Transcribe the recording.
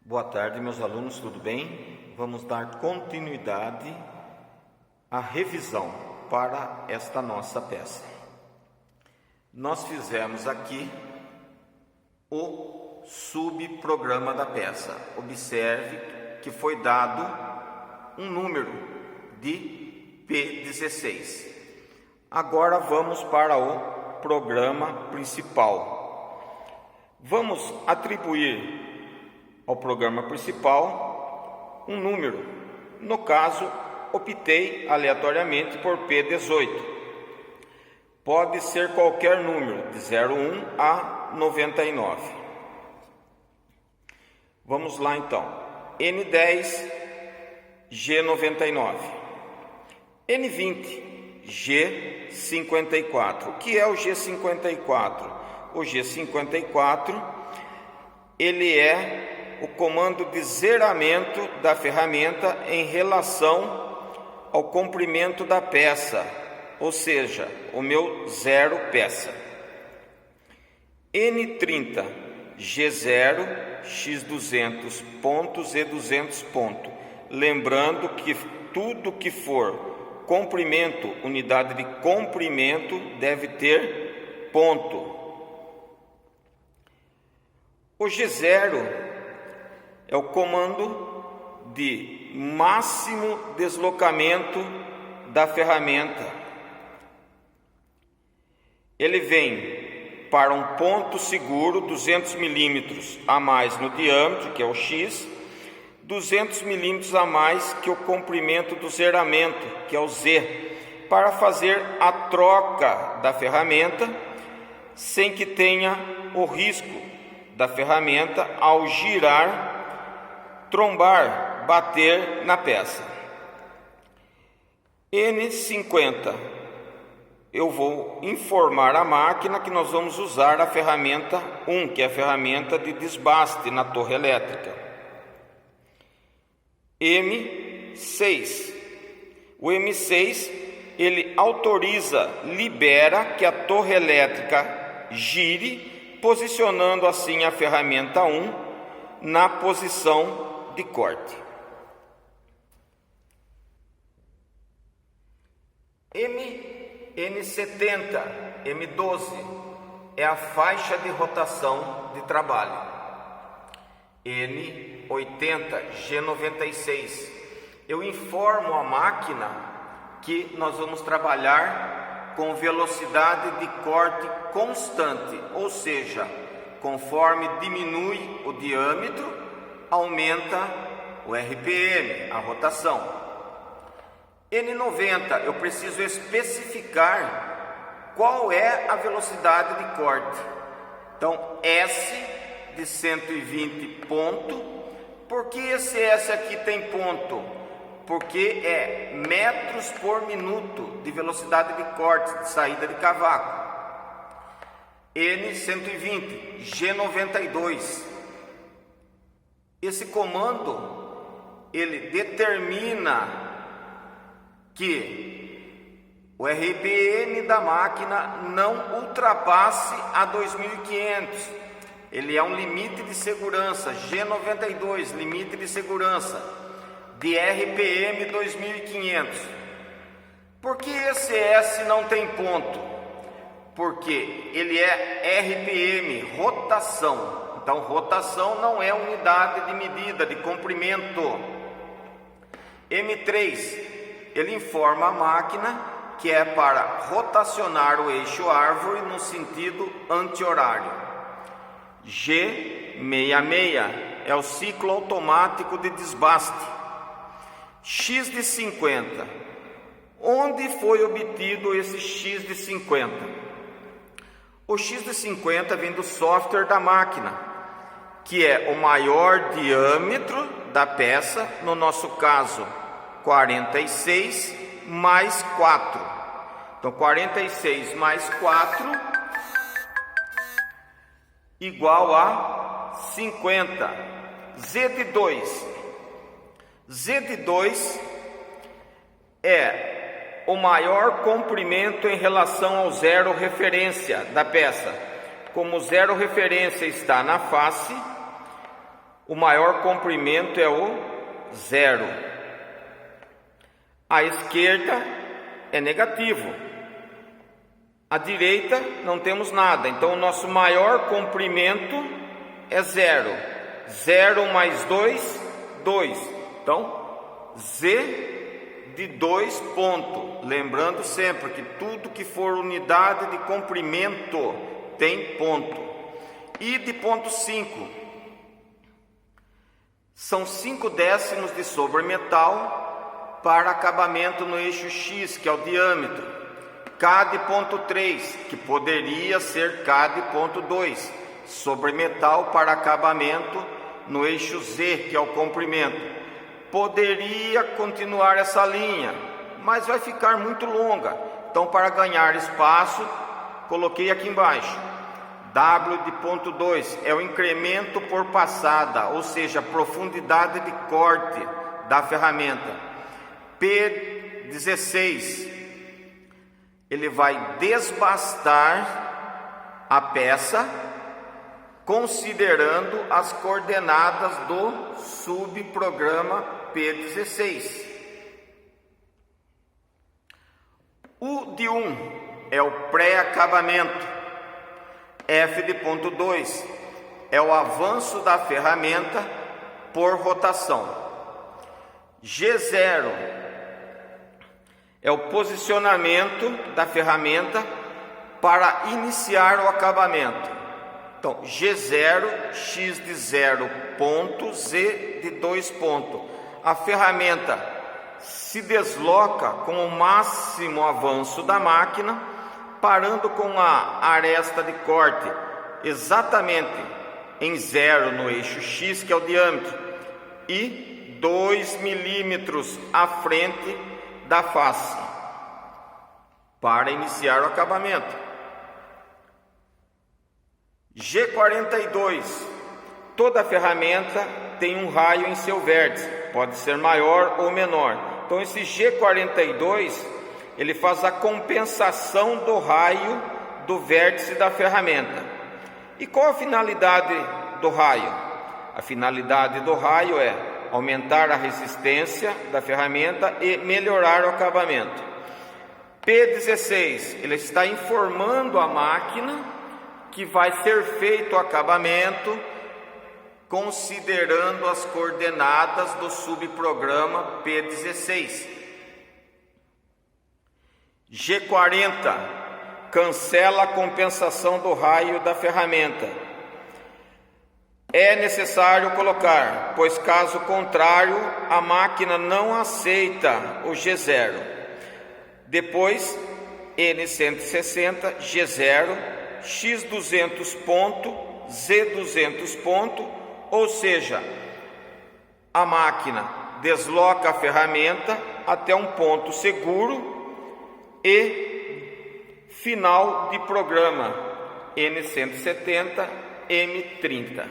Boa tarde, meus alunos, tudo bem? Vamos dar continuidade à revisão para esta nossa peça. Nós fizemos aqui o subprograma da peça. Observe que foi dado um número de P16. Agora vamos para o programa principal. Vamos atribuir ao programa principal um número. No caso, optei aleatoriamente por P18. Pode ser qualquer número, de 01 a 99. Vamos lá então. N10, G99. N20, G54. O que é o G54? O G54, ele é o comando de zeramento da ferramenta em relação ao comprimento da peça, ou seja, o meu zero peça. N30, G0, X200 pontos e 200 pontos. Lembrando que tudo que for comprimento, unidade de comprimento, deve ter ponto. O G0 é o comando de máximo deslocamento da ferramenta. Ele vem para um ponto seguro, 200 milímetros a mais no diâmetro, que é o X, 200 milímetros a mais que o comprimento do zeramento, que é o Z, para fazer a troca da ferramenta sem que tenha o risco da ferramenta ao girar, trombar, bater na peça. N50, eu vou informar a máquina que nós vamos usar a ferramenta 1, que é a ferramenta de desbaste na torre elétrica. M6, o M6, ele autoriza, libera que a torre elétrica gire, posicionando assim a ferramenta 1 na posição de corte. N70, M12 é a faixa de rotação de trabalho. N80, G96, eu informo a máquina que nós vamos trabalhar com velocidade de corte constante, ou seja, conforme diminui o diâmetro, aumenta o RPM, a rotação. N90, eu preciso especificar qual é a velocidade de corte. Então, S de 120 ponto. Por que esse S aqui tem ponto? Porque é metros por minuto de velocidade de corte, de saída de cavaco. N120, G92. Esse comando, ele determina que o RPM da máquina não ultrapasse a 2500. Ele é um limite de segurança, G92, limite de segurança, de RPM 2500. Por que esse S não tem ponto? Porque ele é RPM, rotação. Então, rotação não é unidade de medida, de comprimento. M3, ele informa a máquina que é para rotacionar o eixo árvore no sentido anti-horário. G66 é o ciclo automático de desbaste. X de 50. Onde foi obtido esse X de 50? O X de 50 vem do software da máquina, que é o maior diâmetro da peça, no nosso caso 46 mais 4. Então 46 mais 4 igual a 50. Z de 2. Z de 2 é o maior comprimento em relação ao zero referência da peça. Como o zero referência está na face, o maior comprimento é o 0. À esquerda é negativo. À direita não temos nada. Então o nosso maior comprimento é 0. 0 mais 2, 2. Então, Z de 2 pontos. Lembrando sempre que tudo que for unidade de comprimento tem ponto. E de ponto 5. São 5 décimos de sobremetal para acabamento no eixo X, que é o diâmetro. K de ponto 3, que poderia ser K de ponto 2. Sobremetal para acabamento no eixo Z, que é o comprimento. Poderia continuar essa linha, mas vai ficar muito longa. Então, para ganhar espaço, coloquei aqui embaixo. W de ponto 2 é o incremento por passada, ou seja, a profundidade de corte da ferramenta. P16, ele vai desbastar a peça, considerando as coordenadas do subprograma P16. O de 1 é o pré-acabamento. F de ponto 2 é o avanço da ferramenta por rotação. G0 é o posicionamento da ferramenta para iniciar o acabamento. Então, G0, X de 0 ponto, Z de 2 pontos. A ferramenta se desloca com o máximo avanço da máquina, parando com a aresta de corte exatamente em 0 no eixo X, que é o diâmetro, e 2 milímetros à frente da face, para iniciar o acabamento. G42, toda ferramenta tem um raio em seu vértice, pode ser maior ou menor. Então esse G42, ele faz a compensação do raio do vértice da ferramenta. E qual a finalidade do raio? A finalidade do raio é aumentar a resistência da ferramenta e melhorar o acabamento. P16, ele está informando a máquina que vai ser feito o acabamento considerando as coordenadas do subprograma P16. G40, cancela a compensação do raio da ferramenta. É necessário colocar, pois caso contrário, a máquina não aceita o G0. Depois, N160, G0, X200 ponto, Z200 ponto, ou seja, a máquina desloca a ferramenta até um ponto seguro e final de programa N170, M30.